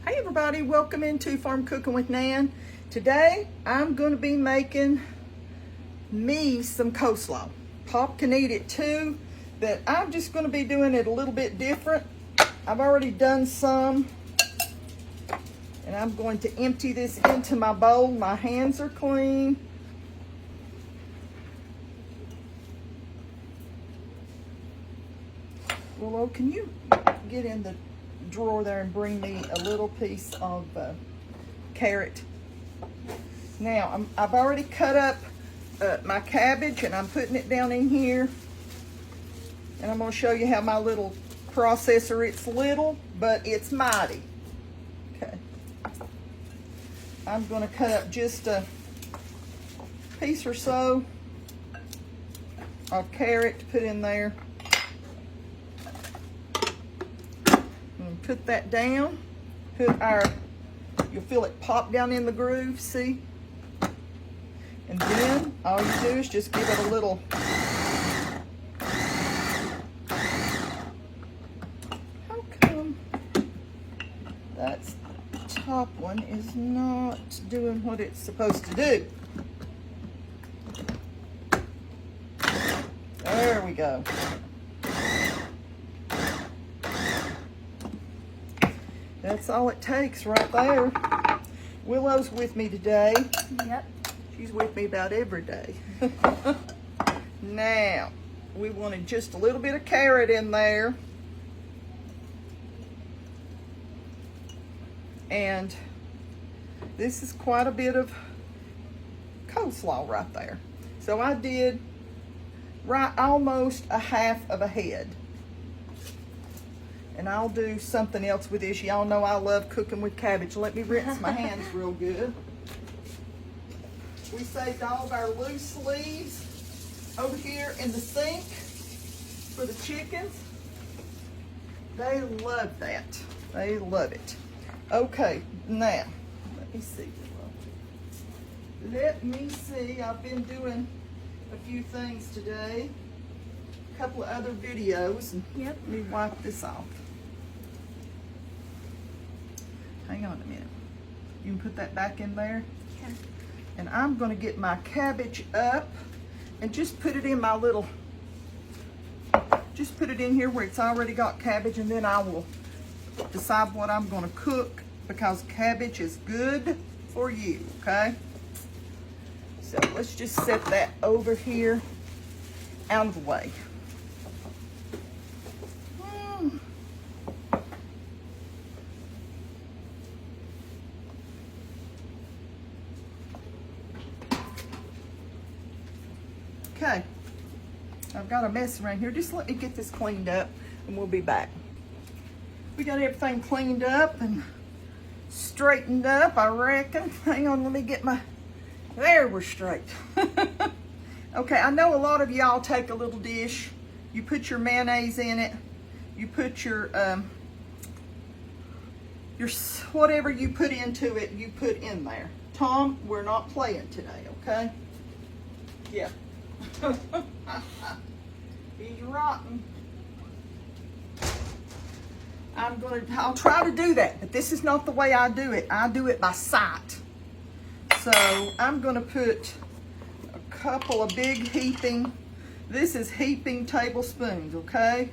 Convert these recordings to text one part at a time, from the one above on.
Hey everybody, welcome into Farm Cooking with Nan. Today I'm going to be making me some coleslaw. Pop can eat it too, but I'm just going to be doing it a little bit different. I've already done some, and I'm going to empty this into my bowl. My hands are clean. Willow, can you get in the drawer there and bring me a little piece of carrot? Now, I've already cut up my cabbage, and I'm putting it down in here. And I'm going to show you how my little processor, it's little, but it's mighty. Okay. I'm going to cut up just a piece or so of carrot to put in there. Put that down, you'll feel it pop down in the groove, see? And then all you do is just give it a little, how come that top one is not doing what it's supposed to do? There we go. That's all it takes right there. Willow's with me today. Yep. She's with me about every day. Now, we wanted just a little bit of carrot in there. And this is quite a bit of coleslaw right there. So I did almost a half of a head. And I'll do something else with this. Y'all know I love cooking with cabbage. Let me rinse my hands real good. We saved all of our loose leaves over here in the sink for the chickens. They love that. They love it. Okay, now, let me see. Let me see. I've been doing a few things today. A couple of other videos. Yep. Let me wipe this off. Hang on a minute. You can put that back in there. Okay. And I'm going to get my cabbage up and just put it in my little, just put it in here where it's already got cabbage, and then I will decide what I'm going to cook, because cabbage is good for you, okay? So let's just set that over here out of the way. Okay, I've got a mess around here. Just let me get this cleaned up and we'll be back. We got everything cleaned up and straightened up, I reckon. Hang on, let me get my, there, we're straight. Okay, I know a lot of y'all take a little dish, you put your mayonnaise in it, you put your whatever you put into it, you put in there. Tom, we're not playing today, okay? Yeah. He's rotten. I'll try to do that, but this is not the way I do it. I do it by sight. So I'm gonna put a couple of big heaping, this is heaping tablespoons, okay?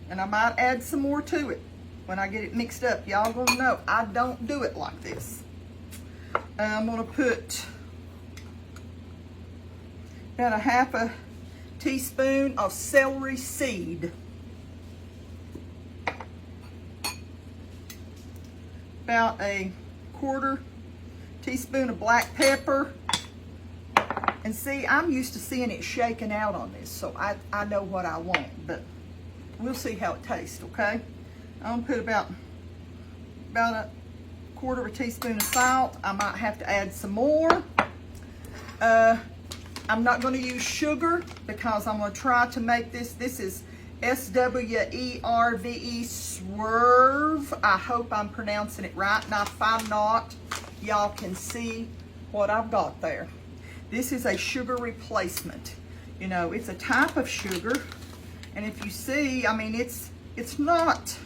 And I might add some more to it when I get it mixed up. Y'all gonna know I don't do it like this. I'm gonna put about a half a teaspoon of celery seed. About a quarter teaspoon of black pepper. And see, I'm used to seeing it shaking out on this, so I know what I want, but we'll see how it tastes, okay? I'm gonna put about a quarter of a teaspoon of salt. I might have to add some more. I'm not going to use sugar because I'm going to try to make this. This is S-W-E-R-V-E, Swerve. I hope I'm pronouncing it right. Now, if I'm not, y'all can see what I've got there. This is a sugar replacement. You know, it's a type of sugar. And if you see, I mean, it's not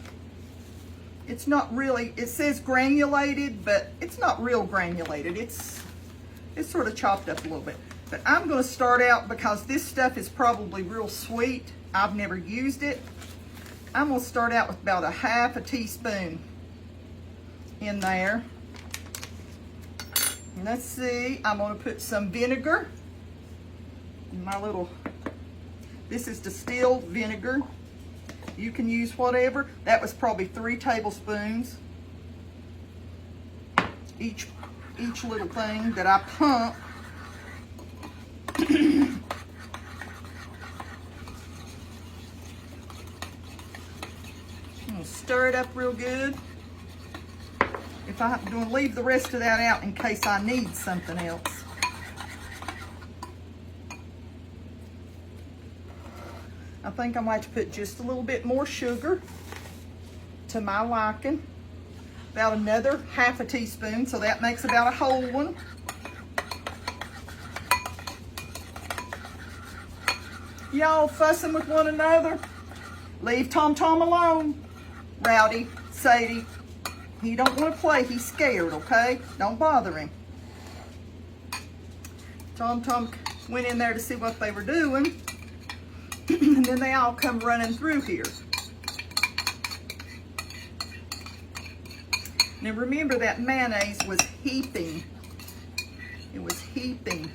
It's not really, it says granulated, but it's not real granulated. It's sort of chopped up a little bit. But I'm going to start out, because this stuff is probably real sweet. I've never used it. I'm going to start out with about a half a teaspoon in there. And let's see, I'm going to put some vinegar in my little, this is distilled vinegar. You can use whatever. That was probably 3 tablespoons. Each little thing that I pump. I'm going to stir it up real good. If I'm going to leave the rest of that out in case I need something else. I think I might have to put just a little bit more sugar to my liking. About another half a teaspoon, so that makes about a whole one. Y'all fussing with one another? Leave Tom Tom alone. Rowdy, Sadie. He don't want to play. He's scared, okay? Don't bother him. Tom Tom went in there to see what they were doing. And then they all come running through here. Now remember that mayonnaise was heaping. It was heaping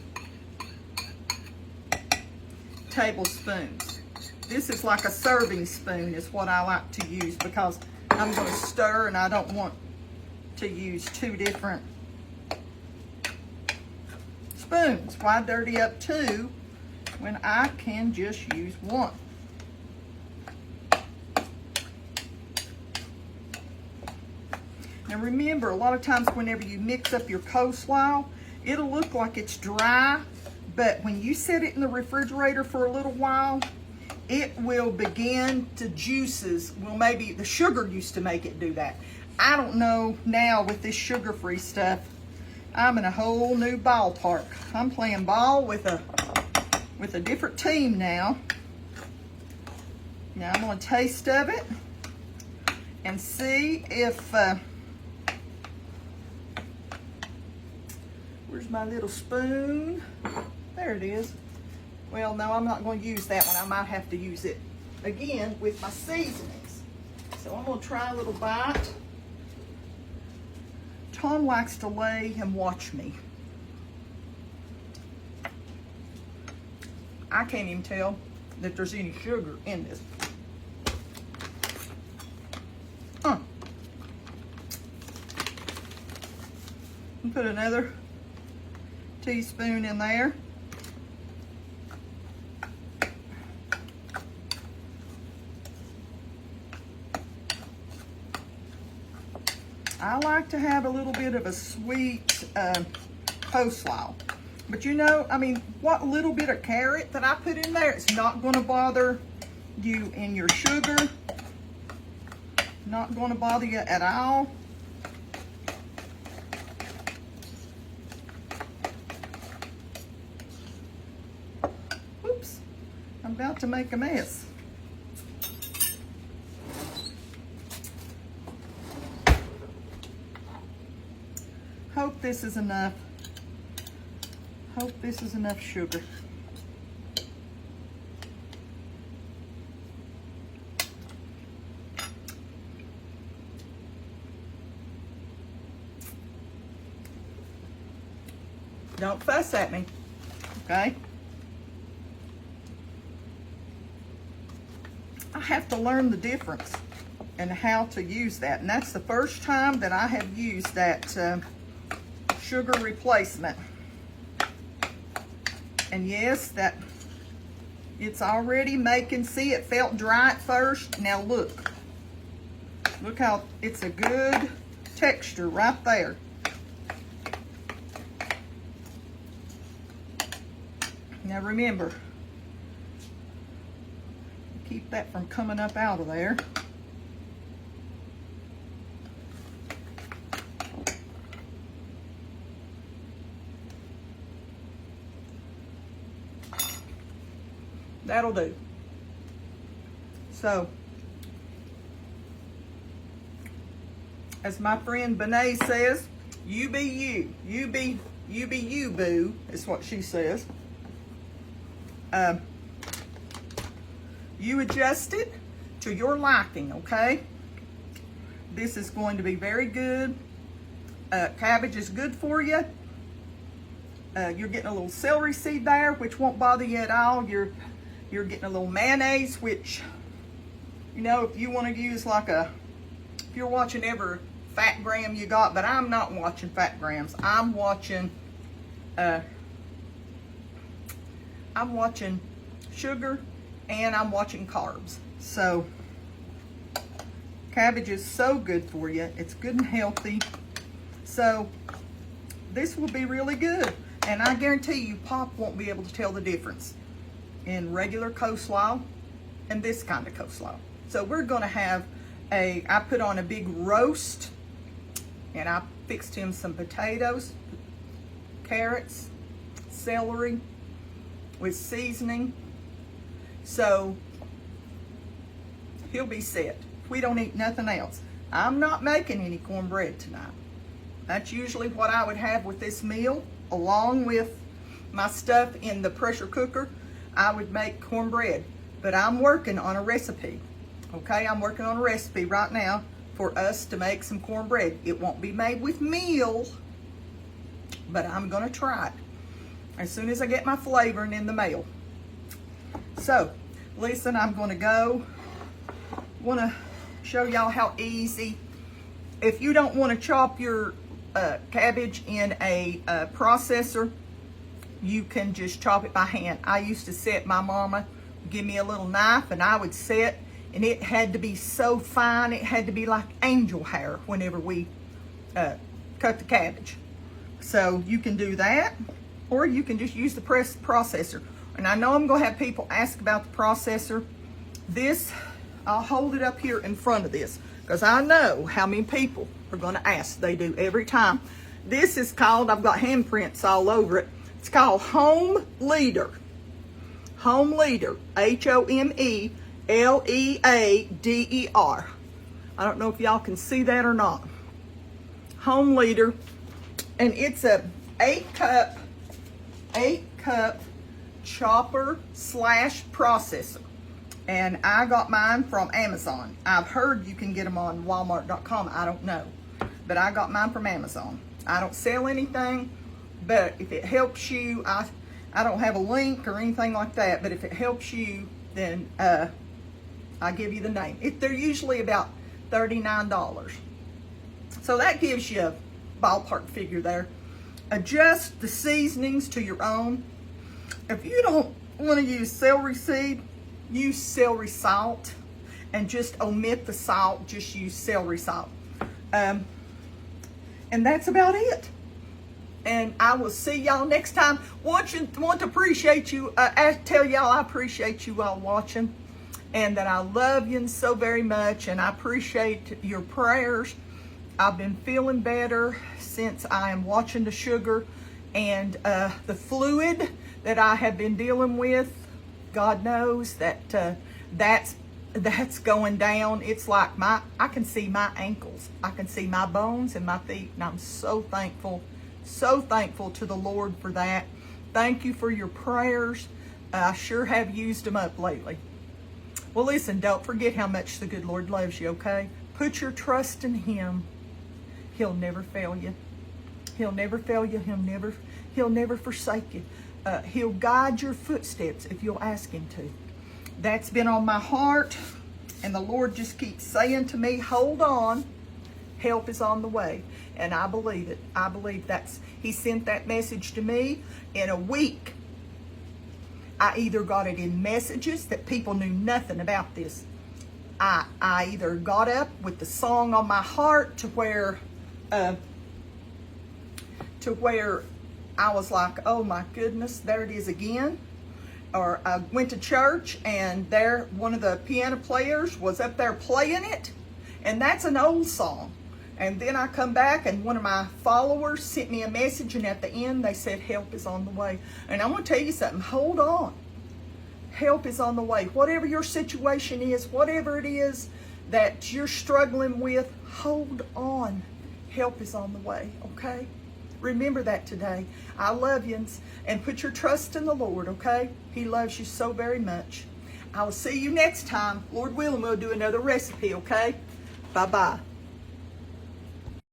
tablespoons. This is like a serving spoon is what I like to use, because I'm going to stir and I don't want to use 2 different spoons. Why dirty up 2 when I can just use 1? Now remember, a lot of times whenever you mix up your coleslaw, it'll look like it's dry, but when you set it in the refrigerator for a little while, it will begin to juices. Well, maybe the sugar used to make it do that. I don't know now with this sugar-free stuff. I'm in a whole new ballpark. I'm playing ball with a different team now. Now I'm going to taste of it and see if where's my little spoon? There it is. Well, no, I'm not going to use that one. I might have to use it again with my seasonings. So I'm going to try a little bite. Tom likes to lay and watch me. I can't even tell that there's any sugar in this. Put another teaspoon in there. I like to have a little bit of a sweet coleslaw. But you know, I mean, what little bit of carrot that I put in there, it's not going to bother you in your sugar. Not going to bother you at all. Oops, I'm about to make a mess. Hope this is enough. Hope this is enough sugar. Don't fuss at me, okay? I have to learn the difference and how to use that. And that's the first time that I have used that sugar replacement. And yes, that it's already making, see, it felt dry at first. Now look how it's a good texture right there. Now remember, keep that from coming up out of there. That'll do. So, as my friend Benet says, you be you. You be you, boo, is what she says. You adjust it to your liking, okay? This is going to be very good. Cabbage is good for you. You're getting a little celery seed there, which won't bother you at all. You're getting a little mayonnaise, which, you know, if you want to use like if you're watching every fat gram you got, but I'm not watching fat grams. I'm watching sugar, and I'm watching carbs. So cabbage is so good for you. It's good and healthy. So this will be really good. And I guarantee you, Pop won't be able to tell the difference in regular coleslaw and this kind of coleslaw. So we're gonna have I put on a big roast, and I fixed him some potatoes, carrots, celery with seasoning. So he'll be set. We don't eat nothing else. I'm not making any cornbread tonight. That's usually what I would have with this meal, along with my stuff in the pressure cooker. I would make cornbread, but I'm working on a recipe. Okay, I'm working on a recipe right now for us to make some cornbread. It won't be made with meal, but I'm gonna try it as soon as I get my flavoring in the mail. So, listen, I'm gonna wanna show y'all how easy. If you don't wanna chop your cabbage in a processor, you can just chop it by hand. I used to set, my mama give me a little knife, and I would set, and it had to be so fine, it had to be like angel hair whenever we cut the cabbage. So you can do that, or you can just use the processor. And I know I'm gonna have people ask about the processor. This, I'll hold it up here in front of this, because I know how many people are gonna ask. They do every time. This is called, I've got handprints all over it. It's called Home Leader. Home Leader, HOMELEADER. I don't know if y'all can see that or not. Home Leader, and it's a 8-cup chopper / processor. And I got mine from Amazon. I've heard you can get them on Walmart.com. I don't know, but I got mine from Amazon. I don't sell anything, but if it helps you, I don't have a link or anything like that, but if it helps you, then I'll give you the name. They're usually about $39. So that gives you a ballpark figure there. Adjust the seasonings to your own. If you don't want to use celery seed, use celery salt, and just omit the salt, just use celery salt. And that's about it. And I will see y'all next time. Want to appreciate you, tell y'all I appreciate you all watching, and that I love you so very much, and I appreciate your prayers. I've been feeling better since I am watching the sugar and the fluid that I have been dealing with. God knows that that's going down. It's like I can see my ankles. I can see my bones and my feet, and I'm so thankful to the Lord for that. Thank you for your prayers. I sure have used them up lately. Well, listen, don't forget how much the good Lord loves you, okay? Put your trust in Him. He'll never fail you. He'll never fail you. He'll never forsake you. He'll guide your footsteps if you'll ask Him to. That's been on my heart, and the Lord just keeps saying to me, hold on, help is on the way. And I believe it. I believe He sent that message to me in a week. I either got it in messages that people knew nothing about this. I either got up with the song on my heart to where I was like, oh my goodness, there it is again. Or I went to church, and there one of the piano players was up there playing it, and that's an old song. And then I come back, and one of my followers sent me a message, and at the end they said help is on the way. And I'm going to tell you something, hold on. Help is on the way. Whatever your situation is, whatever it is that you're struggling with, hold on. Help is on the way, okay? Remember that today. I love you, and put your trust in the Lord, okay? He loves you so very much. I will see you next time. Lord willing, we'll do another recipe, okay? Bye-bye.